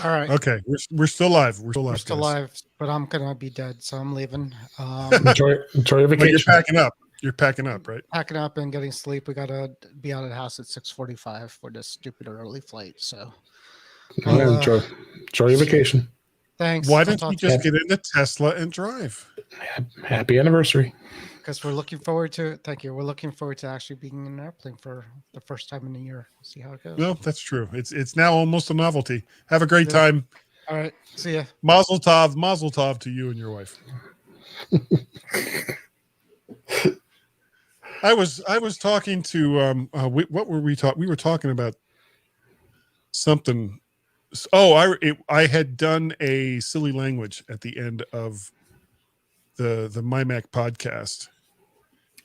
All right. Okay, we're still live. We're still live, but I'm gonna be dead, so I'm leaving. Enjoy your vacation. But you're packing up. You're packing up, right? Packing up and getting sleep. We gotta be out of the house at 6:45 for this stupid early flight. So enjoy your vacation. Thanks. Why don't you just get in the Tesla and drive? Happy anniversary. Because we're looking forward to. Thank you. We're looking forward to actually being in an airplane for the first time in a year. See how it goes. Well, that's true. It's now almost a novelty. Have a great time. All right. See ya. Mazel tov to you and your wife. I was talking to what were we talking? We were talking about something. Oh, I had done a silly language at the end of the MyMac podcast,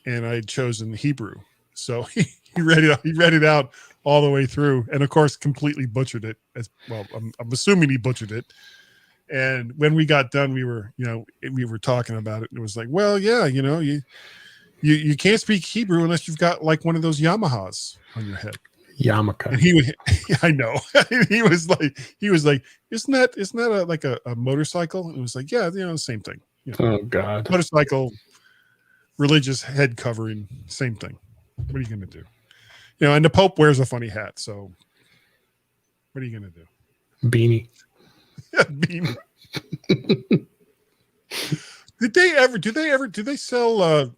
and I had chosen Hebrew. So he read it out all the way through, and of course completely butchered it. As well, I'm assuming he butchered it. And when we got done, we were talking about it, and it was like, well, yeah, you can't speak Hebrew unless you've got like one of those Yamahas on your head. Yarmulke. And he would, I know. he was like, isn't that like a motorcycle? And it was like, yeah, the same thing. Oh God. Motorcycle, religious head covering, same thing. What are you going to do? And the Pope wears a funny hat. So what are you going to do? Beanie. Beanie. Did they sell, oh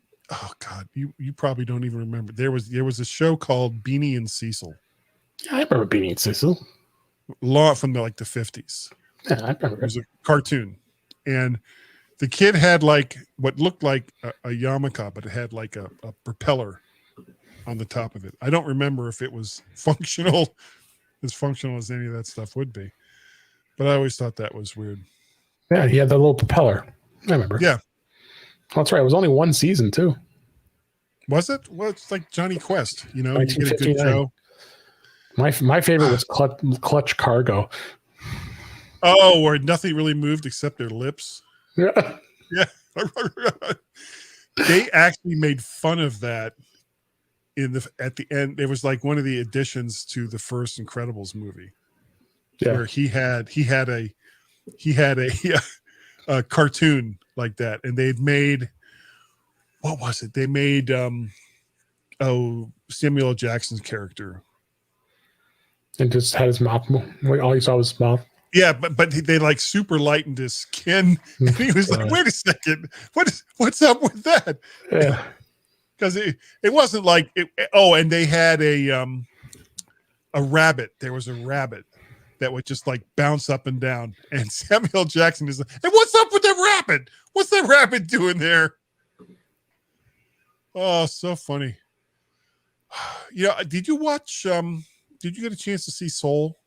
God, you probably don't even remember. There was a show called Beanie and Cecil. Yeah, I remember Beanie and Cecil. Law from the 50s. Yeah, I remember. It was a cartoon. And the kid had like what looked like a yarmulke, but it had like a propeller on the top of it. I don't remember if it was as functional as any of that stuff would be. But I always thought that was weird. Yeah, he had the little propeller. I remember. Yeah. Oh, that's right. It was only one season too. Was it? Well, it's like Johnny Quest. You get a good 1959. show. My favorite was Clutch Cargo. Oh, where nothing really moved except their lips. Yeah. Yeah. They actually made fun of that at the end. It was like one of the additions to the first Incredibles movie. Yeah. Where he had a cartoon like that, and they'd made, what was it? They made Samuel L. Jackson's character, And just had his mouth. All you saw was his mouth. yeah, but they like super lightened his skin, and he was like, "Wait a second, what's up with that?" Yeah. Because it wasn't like it. Oh, and they had a rabbit. There was a rabbit that would just like bounce up and down. And Samuel L. Jackson is like, "Hey, what's up with that rabbit? What's that rabbit doing there?" Oh, so funny. Yeah, did you watch? Did you get a chance to see Soul?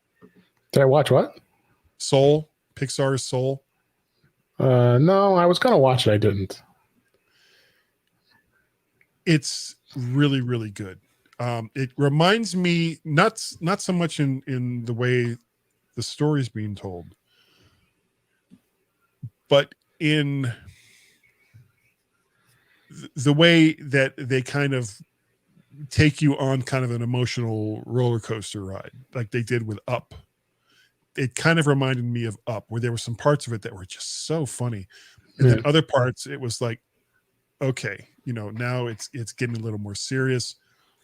Did I watch what? Soul, Pixar's Soul. No, I was gonna watch it. I didn't. It's really, really good. It reminds me not so much in the way the story's being told, but in the way that they kind of take you on kind of an emotional roller coaster ride, like they did with Up. It kind of reminded me of Up, where there were some parts of it that were just so funny, and then other parts it was like, okay, now it's getting a little more serious.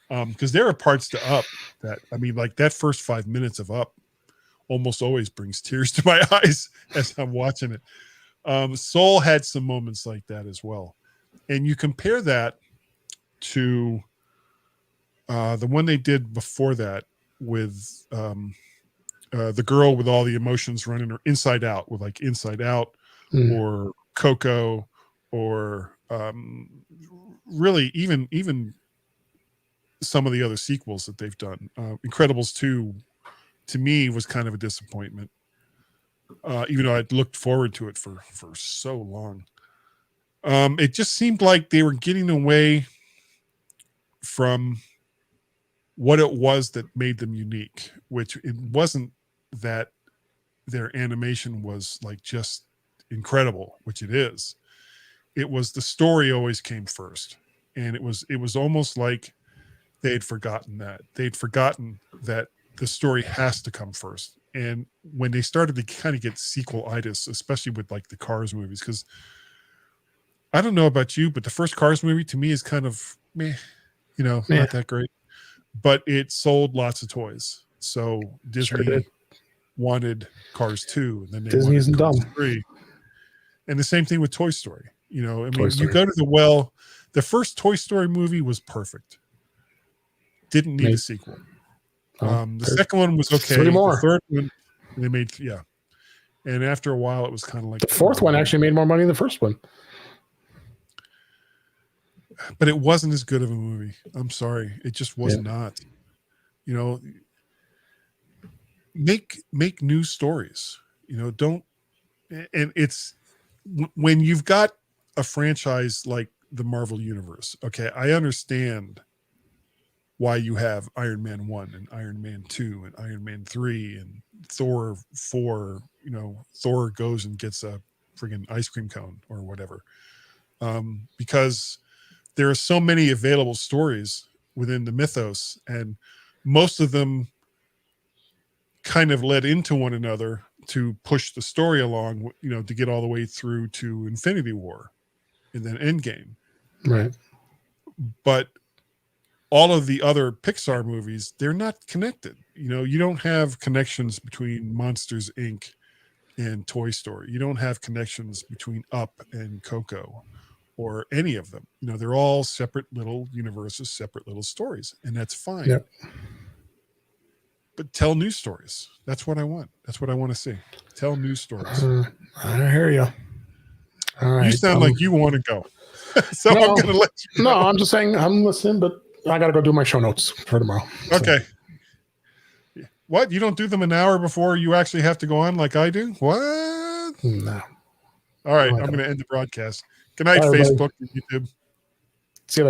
Because there are parts to Up that, I mean, like that first 5 minutes of Up almost always brings tears to my eyes as I'm watching it. Soul had some moments like that as well. And you compare that to the one they did before that with the girl with all the emotions running her Inside Out, with like Inside Out or Coco, or really even some of the other sequels that they've done. Incredibles 2 to me was kind of a disappointment, even though I'd looked forward to it for so long. It just seemed like they were getting away from what it was that made them unique, which it wasn't that their animation was like just incredible, which it is. It was the story always came first. And it was almost like they'd forgotten that. They'd forgotten that the story has to come first. And when they started to kind of get sequel-itis, especially with like the Cars movies, because I don't know about you, but the first Cars movie to me is kind of meh, not that great. But it sold lots of toys. So Disney wanted Cars 2, and then they Disney isn't wanted Cars dumb. 3. And the same thing with Toy Story. I mean, Toy Story. you go to the first Toy Story movie was perfect. Didn't need a sequel. The second one was okay. 3 more. The third one, they made, yeah. And after a while, it was kind of like The fourth one actually made more money than the first one. but it wasn't as good of a movie. I'm sorry, it just was not. You know, make new stories. You know, don't. And it's when you've got a franchise like the Marvel Universe. Okay, I understand why you have Iron Man 1 and Iron Man 2 and Iron Man 3 and Thor 4. You know, Thor goes and gets a friggin' ice cream cone or whatever. Because there are so many available stories within the mythos, and most of them kind of led into one another to push the story along, you know, to get all the way through to Infinity War and then Endgame. Right. But all of the other Pixar movies, they're not connected. You know, you don't have connections between Monsters, Inc. and Toy Story. You don't have connections between Up and Coco or any of them. You know, they're all separate little universes, separate little stories, and that's fine. Yep. But tell new stories. That's what I want. That's what I want to see. Tell new stories. I hear you. All right. You sound like you want to go. So No, I'm going to let you No, go. I'm just saying I'm listening, but I got to go do my show notes for tomorrow. So. Okay. What? You don't do them an hour before you actually have to go on like I do? What? No. All right. No, I I'm don't. going to end the broadcast. Good night, Bye, everybody. Facebook and YouTube. See you later.